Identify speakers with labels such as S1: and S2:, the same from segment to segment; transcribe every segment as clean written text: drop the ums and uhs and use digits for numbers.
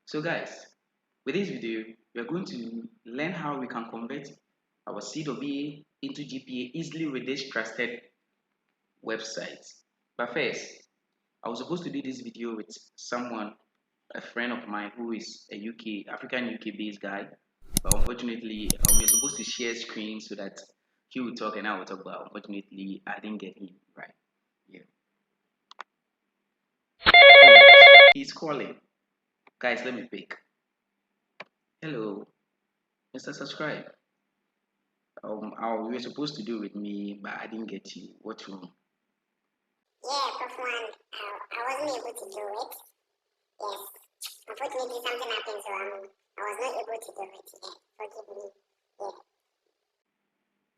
S1: So guys, with this video, we are going to learn how we can convert our CWA into GPA easily with this trusted website. But first, I was supposed to do this video with someone, a friend of mine who is a African UK based guy. But unfortunately, we're supposed to share screen so that he will talk and I will talk. But unfortunately, I didn't get him right. Yeah. Oh, he's calling. Guys, let me pick. Hello, Mr. Subscribe. You were supposed to do with me, but I didn't get you. What's wrong?
S2: Yeah, Prof. One, I wasn't able to do it. Yes. Unfortunately, something happened, so I was not able to do it. Yeah. Forgive me. Yeah.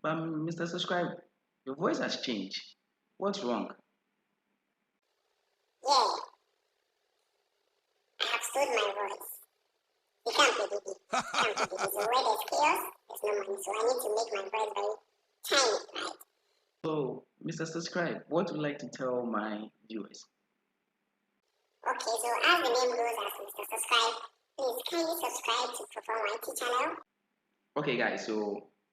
S1: But Mr. Subscribe, your voice has changed. What's wrong?
S2: Yeah. I have stood my voice. You can't predict it. Can't predict it. So where there's chaos, there's no money. So I need to make my voice very tiny, right?
S1: So, Mr. Subscribe, what would you like to tell my viewers?
S2: Okay, so as the name goes as Mr. Subscribe, please kindly subscribe to Perform IT channel.
S1: Okay, guys, so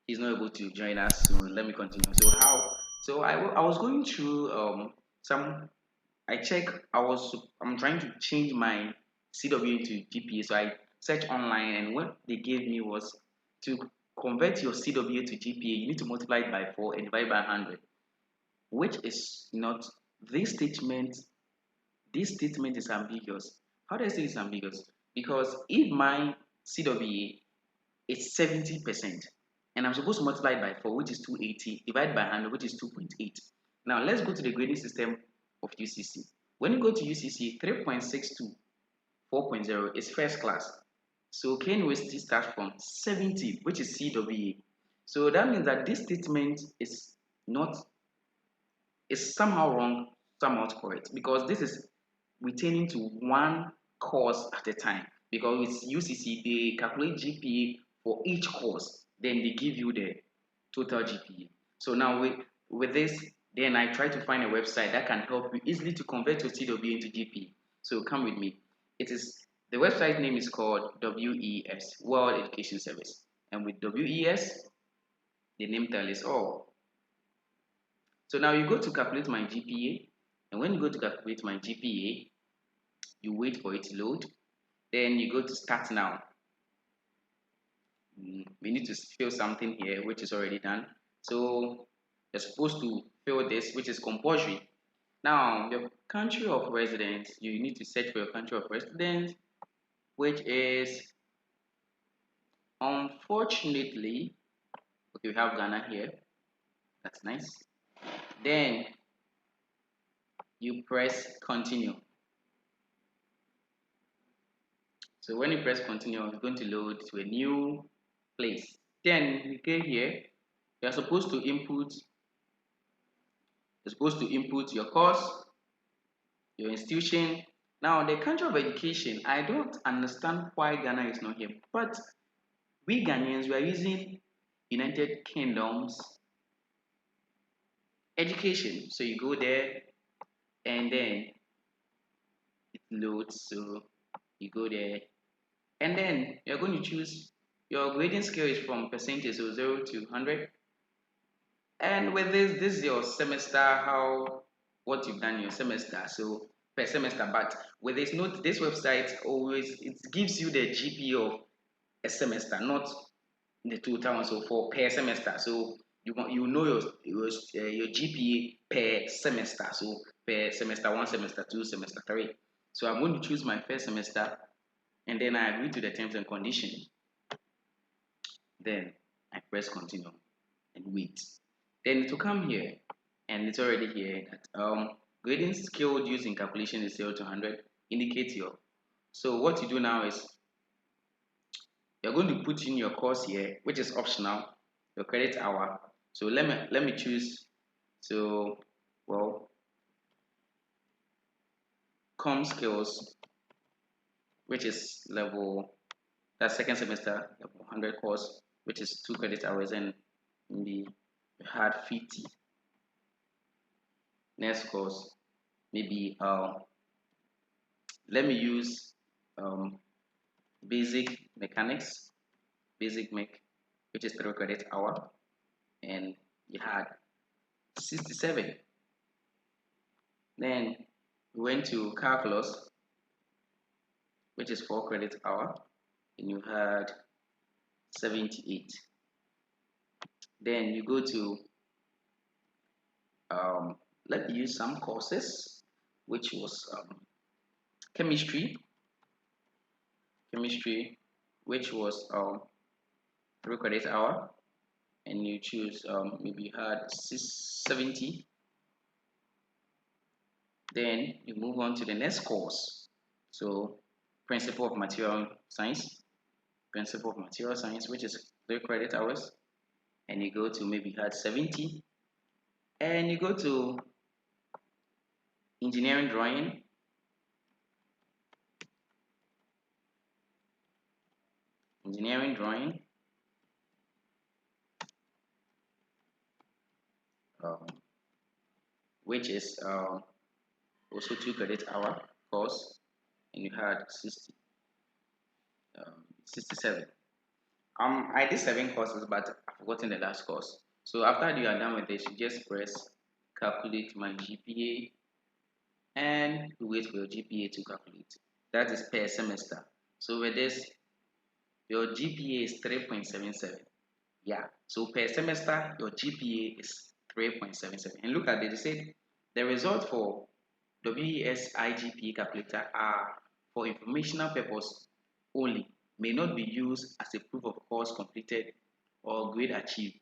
S1: he's not able to join us soon. Let me continue. So how? So I was going through some. I'm trying to change my CW into GPA. So I searched online, and what they gave me was to convert your CW to GPA. You need to multiply it by 4 and divide by 100, which is not this statement. This statement is ambiguous. How do I say it's ambiguous? Because if my CWA is 70%, and I'm supposed to multiply it by 4, which is 280, divided by 100, which is 2.8. Now let's go to the grading system of UCC. When you go to UCC, 3.62, 4.0 is first class. So K University starts from 70, which is CWA. So that means that this statement is somehow wrong, somehow correct, because this is retaining to one course at a time. Because with UCC, they calculate GPA for each course, then they give you the total GPA. So now with this, then I try to find a website that can help you easily to convert your CWA into GPA. So come with me. The website name is called WES, World Education Service. And with WES, the name tell is all. So now you go to calculate my GPA, and when you go to calculate my GPA, you wait for it to load. Then you go to start now. We need to fill something here, which is already done. So you're supposed to fill this, which is compulsory. Now, your country of residence, you need to search for your country of residence, which is, unfortunately, okay, we have Ghana here. That's nice. Then you press continue. So when you press continue, it's going to load to a new place. Then you get here, you're supposed to input your course, your institution. Now, the country of education, I don't understand why Ghana is not here, but we Ghanaians, we are using United Kingdom's education. So you go there and then it loads. So you go there and then you're going to choose your grading scale is from percentage, so 0 to 100. And with this is your semester, what you've done in your semester. So per semester, but with this note, this website always it gives you the GPA of a semester, not the total one. So for per semester, so you know your GPA per semester. So per semester 1, semester 2, semester 3. So I'm going to choose my first semester, and then I agree to the terms and conditions. Then I press continue and wait. Then it will come here, and it's already here that grading scale used in calculation is 0 to 100. Indicate your. So what you do now is you're going to put in your course here, which is optional, your credit hour. So let me choose. So well, com skills, which is level that second semester level 100 course, which is 2 credit hours, and maybe hard 50. Next course, maybe let me use basic mechanics, basic mech, which is 3 credit hour, and you had 67. Then we went to calculus, which is 4 credit hour, and you had 78. Then you go to let's use some courses, which was chemistry, which was 3 credit hour, and you choose maybe you had 670. Then you move on to the next course. So principle of material science, which is 3 credit hours, and you go to maybe you had 70, and you go to engineering drawing, um, which is also 2 credit hour course, and you had 67. I did 7 courses, but I've forgotten the last course. So after you are done with this, you just press calculate my GPA and you wait for your GPA to calculate. That is per semester. So with this, your GPA is 3.77. Yeah. So per semester, your GPA is 3.77. And look at it, they said the result for WES IGPA calculator are for informational purpose only, may not be used as a proof of course completed or grade achieved.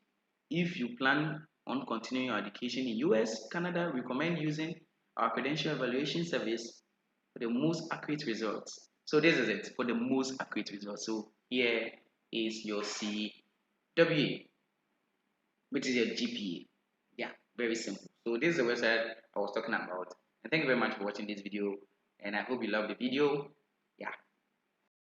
S1: If you plan on continuing your education in US, Canada, recommend using our credential evaluation service for the most accurate results. So this is it for the most accurate results. So here is your CWA, which is your GPA. Yeah, very simple. So this is the website I was talking about. And thank you very much for watching this video. And I hope you love the video. Yeah.